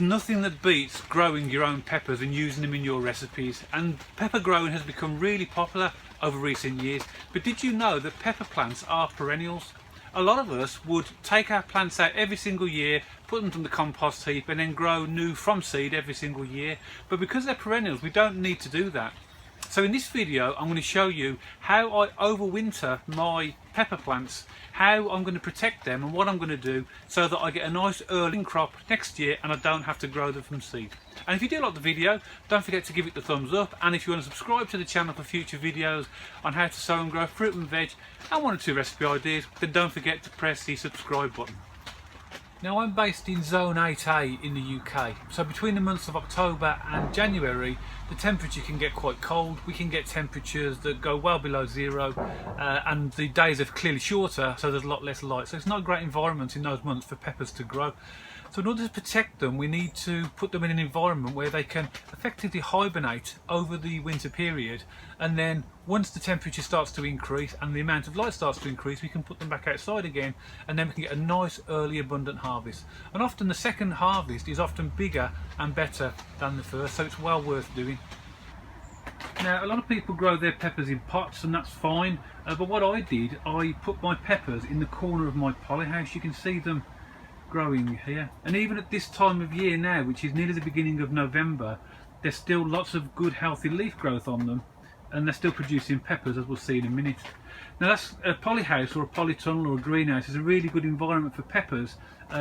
nothing that beats growing your own peppers and using them in your recipes, and pepper growing has become really popular over recent years. But did you know that pepper plants are perennials? A lot of us would take our plants out every single year, put them on the compost heap and then grow new from seed every single year. But because they're perennials, we don't need to do that. So in this video I'm going to show you how I overwinter my pepper plants, how I'm going to protect them and what I'm going to do so that I get a nice early crop next year and I don't have to grow them from seed. And if you do like the video, don't forget to give it the thumbs up, and if you want to subscribe to the channel for future videos on how to sow and grow fruit and veg and 1 or 2 recipe ideas, then don't forget to press the subscribe button. Now I'm based in Zone 8A in the UK, so between the months of October and January the temperature can get quite cold. We can get temperatures that go well below 0 and the days are clearly shorter, so there's a lot less light, so it's not a great environment in those months for peppers to grow. So in order to protect them we need to put them in an environment where they can effectively hibernate over the winter period, and then once the temperature starts to increase and the amount of light starts to increase, we can put them back outside again, and then we can get a nice early abundant harvest. And often the second harvest is often bigger and better than the first, so it's well worth doing. Now a lot of people grow their peppers in pots and that's fine, but what I did, I put my peppers in the corner of my polyhouse. You can see them growing here, and even at this time of year now, which is nearly the beginning of November, there's still lots of good healthy leaf growth on them and they're still producing peppers, as we'll see in a minute. Now that's a polyhouse or a polytunnel or a greenhouse is a really good environment for peppers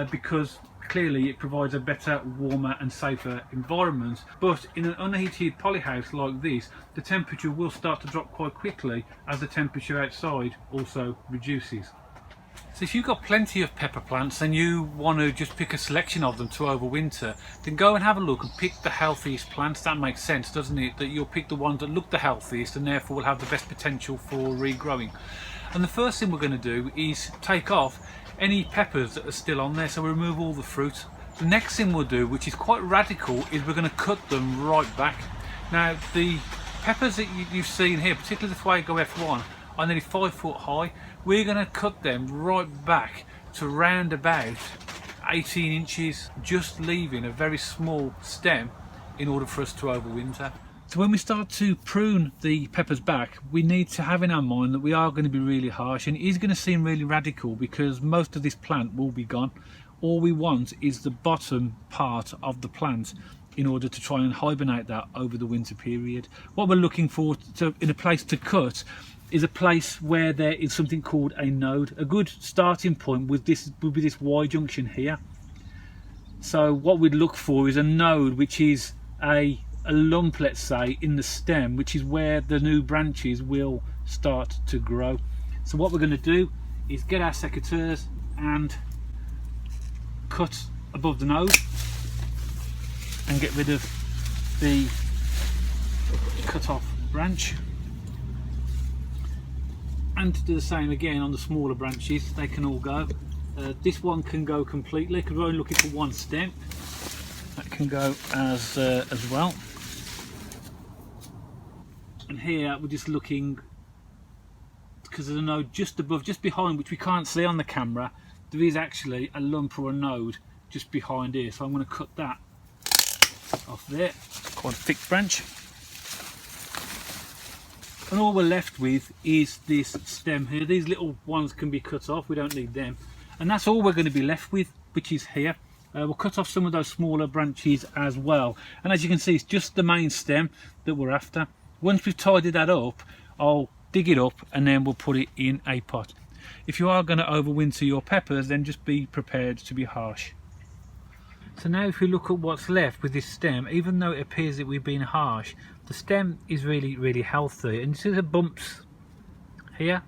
because clearly it provides a better, warmer and safer environment. But in an unheated polyhouse like this, the temperature will start to drop quite quickly as the temperature outside also reduces. So if you've got plenty of pepper plants and you want to just pick a selection of them to overwinter, then go and have a look and pick the healthiest plants. That makes sense, doesn't it? That you'll pick the ones that look the healthiest and therefore will have the best potential for regrowing. And the first thing we're going to do is take off any peppers that are still on there, so we remove all the fruit. The next thing we'll do, which is quite radical, is we're going to cut them right back. Now the peppers that you've seen here, particularly the Fuego F1, are nearly 5 foot high. We're going to cut them right back to round about 18 inches, just leaving a very small stem in order for us to overwinter. So when we start to prune the peppers back, we need to have in our mind that we are going to be really harsh, and it is going to seem really radical because most of this plant will be gone. All we want is the bottom part of the plant in order to try and hibernate that over the winter period. What we're looking for in a place to cut is a place where there is something called a node. A good starting point with this would be this Y junction here. So what we'd look for is a node which is a lump, let's say, in the stem, which is where the new branches will start to grow. So what we're going to do is get our secateurs and cut above the node and get rid of the cut off branch, and do the same again on the smaller branches. They can all go. This one can go completely because we're only looking for one stem. That can go as well. And here we're just looking, because there's a node just above, just behind, which we can't see on the camera. There is actually a lump or a node just behind here, so I'm going to cut that off there. It's quite a thick branch. And all we're left with is this stem here. These little ones can be cut off, we don't need them. And that's all we're going to be left with, which is here. We'll cut off some of those smaller branches as well. And as you can see, it's just the main stem that we're after. Once we've tidied that up, I'll dig it up and then we'll put it in a pot. If you are going to overwinter your peppers, then just be prepared to be harsh. So now if we look at what's left with this stem, even though it appears that we've been harsh, the stem is really healthy. And you see the bumps here?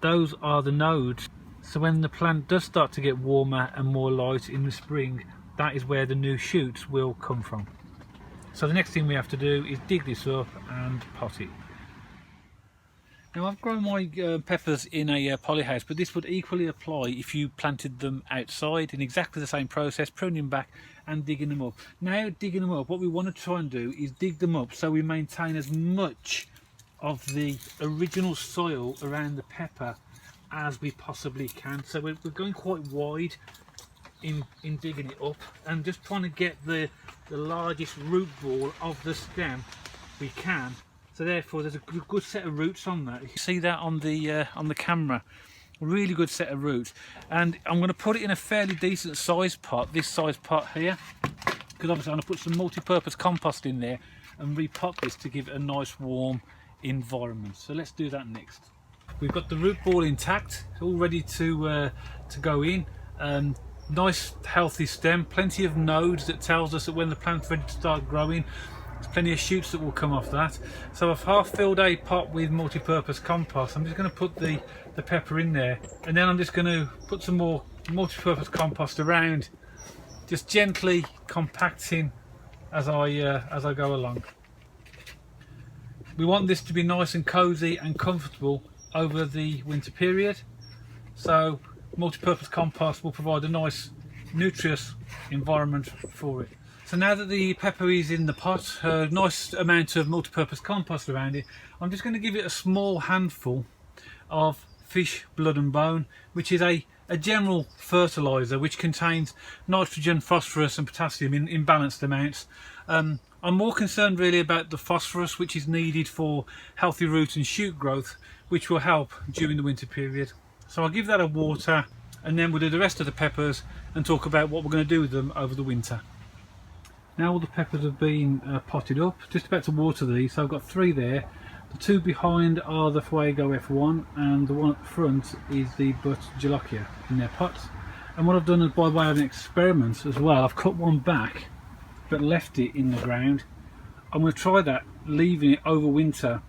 Those are the nodes. So when the plant does start to get warmer and more light in the spring, that is where the new shoots will come from. So the next thing we have to do is dig this up and pot it. Now I've grown my peppers in a polyhouse, but this would equally apply if you planted them outside in exactly the same process, pruning back and digging them up. Now digging them up, what we want to try and do is dig them up so we maintain as much of the original soil around the pepper as we possibly can. So we're going quite wide in digging it up and just trying to get the largest root ball of the stem we can. So therefore there's a good set of roots on that. You can see that on the camera. A really good set of roots. And I'm going to put it in a fairly decent size pot, this size pot here, because obviously I'm going to put some multi-purpose compost in there and repot this to give it a nice warm environment. So let's do that next. We've got the root ball intact, all ready to go in. Nice healthy stem, plenty of nodes that tells us that when the plant's ready to start growing. There's plenty of shoots that will come off that. So I've half filled a pot with multi-purpose compost. I'm just going to put the pepper in there, and then I'm just going to put some more multi-purpose compost around, just gently compacting as I go along. We want this to be nice and cozy and comfortable over the winter period, so multi-purpose compost will provide a nice nutritious environment for it. So now that the pepper is in the pot, a nice amount of multi-purpose compost around it, I'm just going to give it a small handful of fish blood and bone, which is a general fertiliser which contains nitrogen, phosphorus and potassium in balanced amounts. I'm more concerned really about the phosphorus, which is needed for healthy root and shoot growth, which will help during the winter period. So I'll give that a water, and then we'll do the rest of the peppers and talk about what we're going to do with them over the winter. Now all the peppers have been potted up, just about to water these. So I've got 3 there. The 2 behind are the Fuego F1, and the one at the front is the Butt Jolokia in their pots. And what I've done is, by way of an experiment as well, I've cut one back but left it in the ground. I'm going to try that, leaving it over winter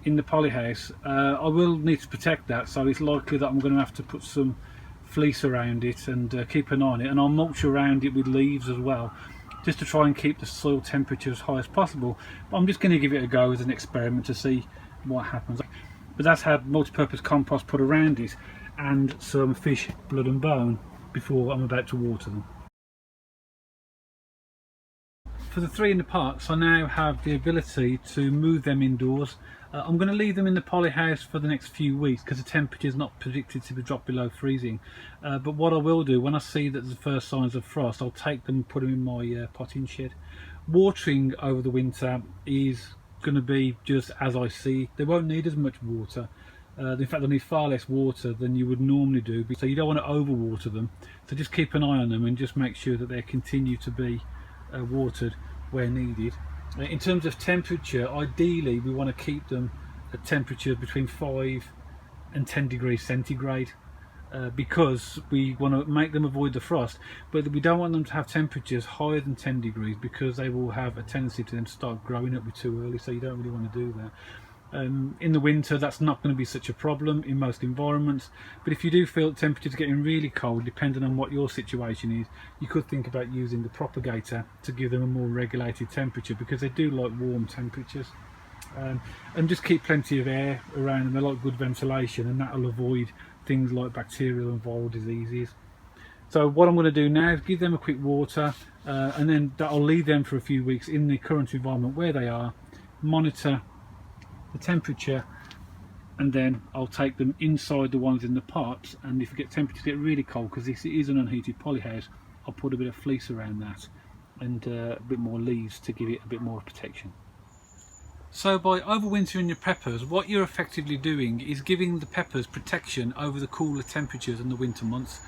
in the polyhouse. I will need to protect that, so it's likely that I'm going to have to put some fleece around it and keep an eye on it, and I'll mulch around it with leaves as well, just to try and keep the soil temperature as high as possible. But I'm just going to give it a go as an experiment to see what happens. But that's had multi-purpose compost put around it and some fish blood and bone before I'm about to water them. For the 3 in the pots, I now have the ability to move them indoors. I'm going to leave them in the polyhouse for the next few weeks because the temperature is not predicted to be drop below freezing. But what I will do, when I see that there's the first signs of frost, I'll take them and put them in my potting shed. Watering over the winter is going to be just as I see. They won't need as much water. In fact, they'll need far less water than you would normally do. So you don't want to overwater them. So just keep an eye on them and just make sure that they continue to be watered where needed. In terms of temperature, ideally we want to keep them at temperatures between 5 and 10 degrees centigrade, because we want to make them avoid the frost, but we don't want them to have temperatures higher than 10 degrees because they will have a tendency to then start growing up too early, so you don't really want to do that. In the winter that's not going to be such a problem in most environments, but if you do feel temperatures are getting really cold, depending on what your situation is, you could think about using the propagator to give them a more regulated temperature, because they do like warm temperatures. And just keep plenty of air around them. They like good ventilation, and that will avoid things like bacterial and viral diseases. So what I'm going to do now is give them a quick water, and then I'll leave them for a few weeks in the current environment where they are, monitor the temperature, and then I'll take them inside the ones in the pots, and if you get temperatures get really cold, because this is an unheated polyhouse, I'll put a bit of fleece around that and a bit more leaves to give it a bit more protection. So by overwintering your peppers, what you're effectively doing is giving the peppers protection over the cooler temperatures in the winter months.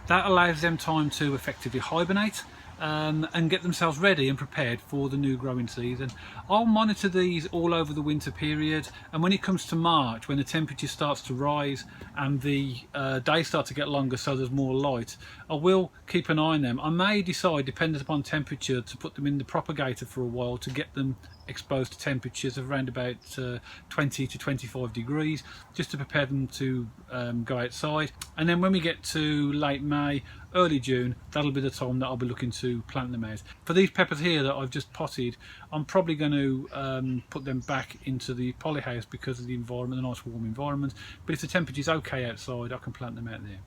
That allows them time to effectively hibernate and get themselves ready and prepared for the new growing season. I'll monitor these all over the winter period, and when it comes to March, when the temperature starts to rise and the days start to get longer so there's more light, I will keep an eye on them. I may decide, depending upon temperature, to put them in the propagator for a while to get them exposed to temperatures of around about 20 to 25 degrees, just to prepare them to go outside. And then when we get to late May, early June, that'll be the time that I'll be looking to plant them out. For these peppers here that I've just potted, I'm probably going to put them back into the polyhouse because of the environment, the nice warm environment. But if the temperature's okay outside, I can plant them out there.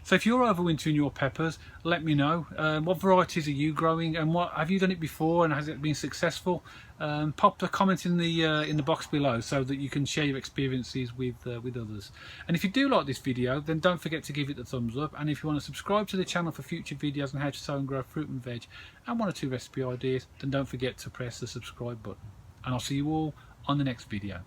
So if you're overwintering your peppers, let me know. What varieties are you growing, and what have you done it before, and has it been successful? Pop a comment in the box below so that you can share your experiences with others. And if you do like this video, then don't forget to give it the thumbs up. And if you want to subscribe to the channel for future videos on how to sow and grow fruit and veg and 1 or 2 recipe ideas, then don't forget to press the subscribe button. And I'll see you all on the next video.